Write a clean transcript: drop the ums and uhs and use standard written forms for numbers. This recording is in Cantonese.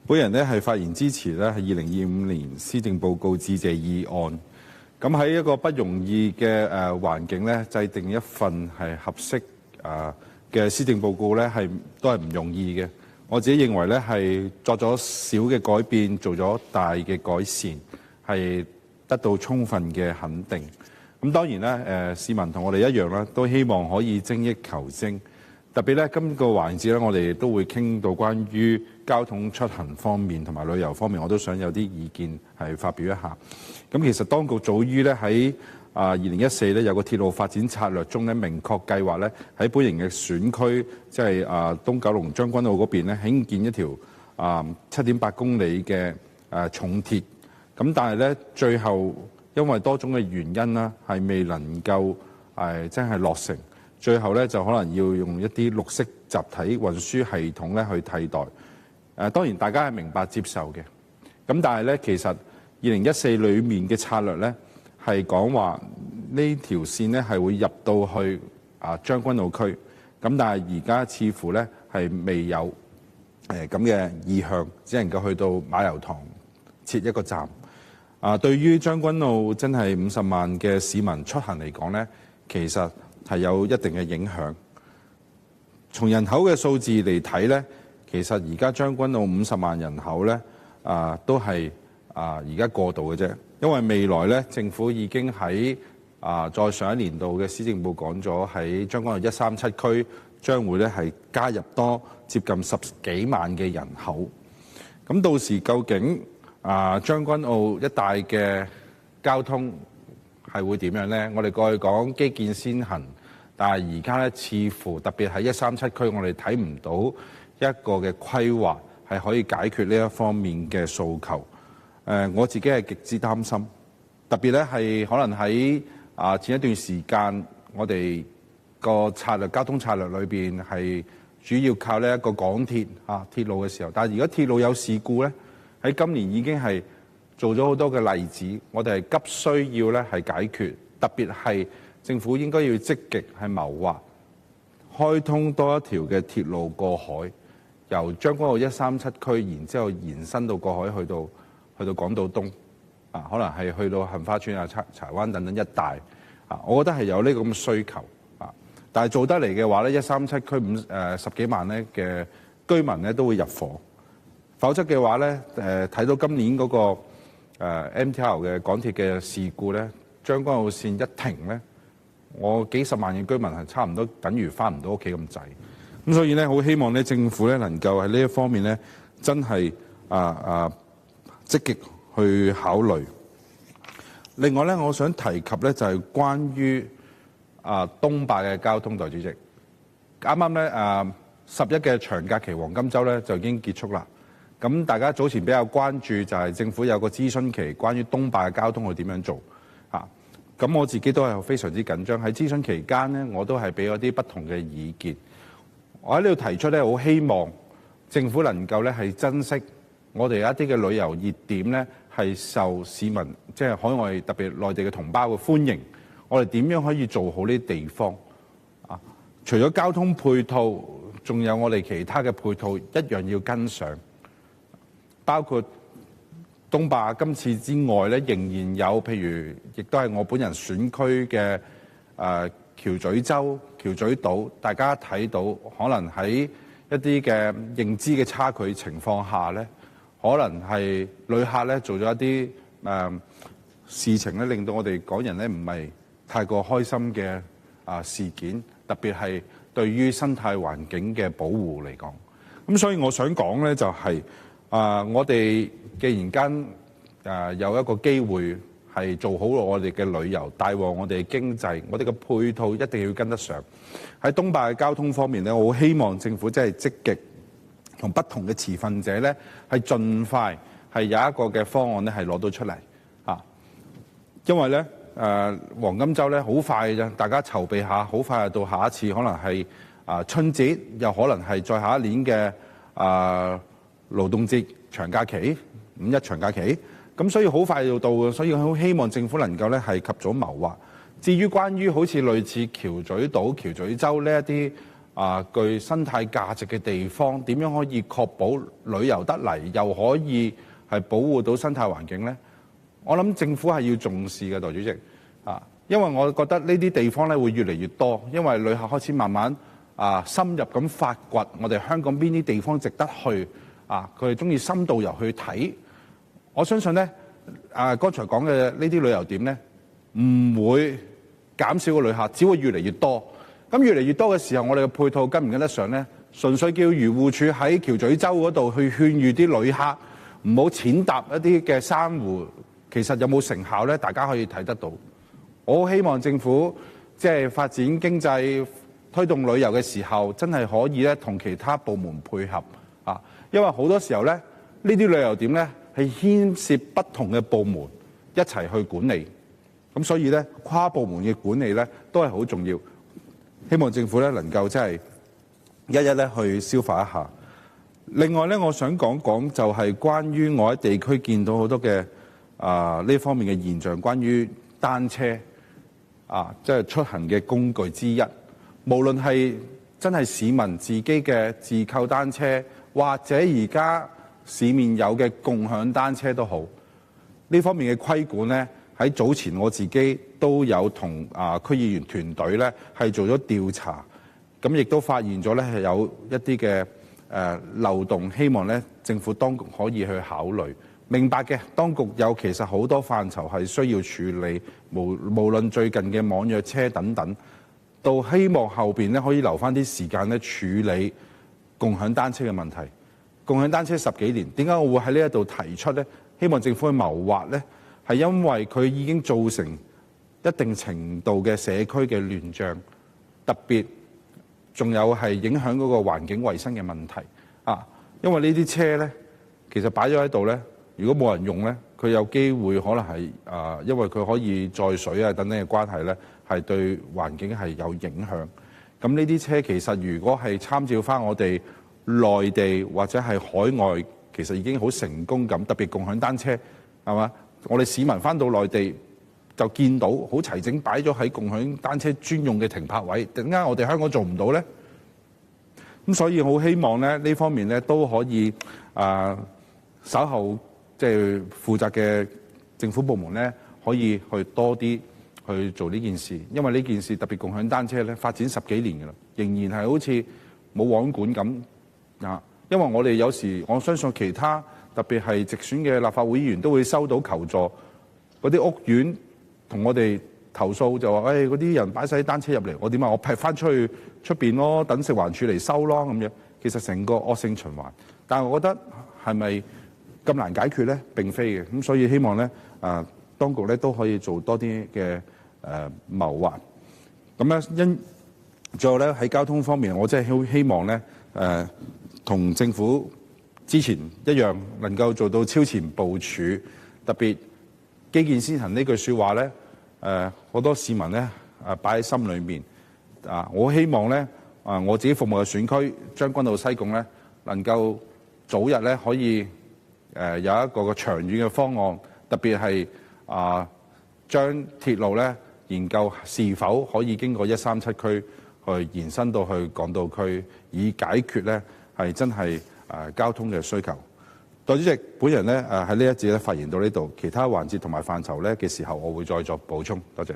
本人咧係發言支持咧係2025年施政報告致謝議案。咁喺一個不容易嘅環境咧，制定一份係合適嘅施政報告咧，都係唔容易嘅。我自己認為咧係作咗小嘅改變，做咗大嘅改善，係得到充分嘅肯定。咁當然咧，市民同我哋一樣啦，都希望可以精益求精。特別咧，今個環節咧，我哋都會傾到關於交通出行方面同埋旅遊方面，我都想有啲意見係發表一下。咁其實當局早於咧喺2014咧有個鐵路發展策略中咧，明確計劃咧喺本營嘅選區，即係東九龍將軍澳嗰邊咧興建一條7.8公里嘅重鐵。咁但係咧最後因為多種嘅原因啦，係未能夠真係落成。最後咧就可能要用一啲綠色集體運輸系統咧去替代。當然大家係明白接受嘅。咁但係咧其實2014裏面嘅策略咧係講話呢條線咧係會入到去將軍澳區。咁但係而家似乎咧係未有咁嘅意向，只能夠去到馬油塘設一個站。對於將軍澳真係50萬嘅市民出行嚟講咧，其實係有一定嘅影響。從人口嘅數字嚟睇咧，其實而家將軍澳50萬人口咧，都係而家過渡嘅啫。因為未來咧，政府已經喺再上一年度嘅施政報講咗，喺將軍澳137區將會咧係加入多接近10幾萬嘅人口。咁到時究竟將軍澳一帶嘅交通係會點樣呢？我哋過去講基建先行，但係而家咧似乎特別喺137區，我哋睇唔到一個嘅規劃係可以解決呢一方面嘅訴求。我自己係極之擔心，特別咧係可能喺前一段時間，我哋個交通策略裏邊係主要靠呢一個港鐵鐵路嘅時候，但係而家鐵路有事故咧，喺今年已經係做咗好多嘅例子，我哋係急需要咧係解決，特別係政府應該要積極係謀劃開通多一條嘅鐵路過海，由將軍澳137區，然之後延伸到過海去到港島東，可能係去到杏花邨柴灣等等一帶，我覺得係有呢個咁嘅需求，但係做得嚟嘅話咧，137區10幾萬咧嘅居民咧都會入伙，否則嘅話咧，睇到今年嗰個MTR 嘅港鐵嘅事故咧，將軍澳線一停咧，我幾十萬嘅居民係差唔多等於翻唔到屋企咁滯。咁所以咧，好希望咧政府咧能夠喺呢一方面咧，真係積極去考慮。另外咧，我想提及咧就係關於東壩嘅交通，代理主席。啱啱咧11嘅長假期黃金週咧就已經結束啦。咁大家早前比較關注就係政府有個諮詢期，關於東壩嘅交通去點樣做咁我自己都係非常之緊張。喺諮詢期間呢，我都係俾咗啲不同嘅意見。我喺呢度提出咧，好希望政府能夠咧係珍惜我哋一啲嘅旅遊熱點咧，係受市民即係海外特別內地嘅同胞嘅歡迎。我哋點樣可以做好呢啲地方除咗交通配套，仲有我哋其他嘅配套一樣要跟上，包括東壩今次之外咧，仍然有譬如，亦都係我本人選區嘅橋咀洲、橋咀島，大家睇到可能喺一啲嘅認知嘅差距情況下咧，可能係旅客咧做咗一啲事情咧，令到我哋港人咧唔係太過開心嘅事件，特別係對於生態環境嘅保護嚟講。咁所以我想講咧就係我哋既然間有一個機會係做好我哋嘅旅遊，帶旺我哋嘅經濟，我哋嘅配套一定要跟得上。喺東壩嘅交通方面咧，我好希望政府真係積極同不同嘅持份者咧，係盡快係有一個嘅方案咧係攞到出嚟因為咧黃金週咧好快嘅啫，大家籌備下，好快就到下一次可能係春節，又可能係再下一年嘅勞動節長假期、五一長假期，咁所以好快就到嘅，所以好希望政府能夠咧係及早謀劃。至於關於好似類似橋咀島、橋咀洲呢一啲具生態價值嘅地方，點樣可以確保旅遊得嚟，又可以係保護到生態環境呢？我諗政府係要重視嘅，代理主席因為我覺得呢啲地方咧會越嚟越多，因為旅客開始慢慢深入咁發掘我哋香港邊啲地方值得去佢哋中意深度遊去睇。我相信咧剛才講嘅呢啲旅遊點咧唔會減少個旅客，只會越嚟越多。咁越嚟越多嘅時候，我哋嘅配套跟唔跟得上咧？純粹叫漁護署喺橋咀洲嗰度去勸喻啲旅客唔好踐踏一啲嘅珊瑚，其實有冇成效咧？大家可以睇得到。我好希望政府即係發展經濟、推動旅遊嘅時候，真係可以咧同其他部門配合因為好多時候咧，呢啲旅遊點咧係牽涉不同嘅部門一齊去管理，咁所以咧跨部門嘅管理咧都係好重要。希望政府咧能夠即係一一咧去消化一下。另外咧，我想講講就係關於我喺地區見到好多嘅呢方面嘅現象，關於單車即係出行嘅工具之一。無論係真係市民自己嘅自購單車，或者而家市面有嘅共享單車都好，呢方面嘅規管咧，喺早前我自己都有同區議員團隊咧係做咗調查，咁亦都發現咗咧係有一啲嘅漏洞，希望咧政府當局可以去考慮。明白嘅，當局有其實好多範疇係需要處理，無論最近嘅網約車等等，都希望後邊咧可以留翻啲時間咧處理共享單車嘅問題。共享單車10幾年，點解我會喺呢一度提出咧？希望政府去謀劃咧，係因為佢已經造成一定程度嘅社區嘅亂象，特別仲有係影響嗰個環境衛生嘅問題因為呢啲車咧，其實擺咗喺度咧，如果冇人用咧，佢有機會可能係因為佢可以載水等等嘅關係咧，係對環境係有影響。咁呢啲車其實如果係參照翻我哋內地或者係海外，其實已經好成功咁，特別共享單車係嘛？我哋市民翻到內地就見到好齊整擺咗喺共享單車專用嘅停泊位，點解我哋香港做唔到呢？咁所以好希望咧呢方面咧都可以稍後即係負責嘅政府部門咧可以去多啲去做呢件事，因為呢件事特別共享單車咧發展10幾年㗎啦，仍然係好似冇網管咁因為我哋有時我相信其他特別係直選嘅立法會議員都會收到求助，嗰啲屋苑同我哋投訴就話嗰啲人擺晒啲單車入嚟，我點我劈翻出去出邊咯，等食環署嚟收咯咁樣。其實成個惡性循環，但係我覺得係咪咁難解決咧？並非嘅，咁所以希望咧當局咧都可以做多啲嘅謀劃。咁咧最後咧喺交通方面，我真係好希望咧同政府之前一樣，能夠做到超前部署，特別基建先行呢句説話咧，好多市民咧擺喺心裏面我希望咧我自己服務嘅選區將軍澳西貢咧，能夠早日咧可以有一個長遠嘅方案，特別係將鐵路咧研究是否可以經過137區去延伸到去港島區，以解決咧係真係交通嘅需求。代理主席，本人咧喺呢一節咧發言到呢度，其他環節同埋範疇咧嘅時候，我會再作補充。多謝。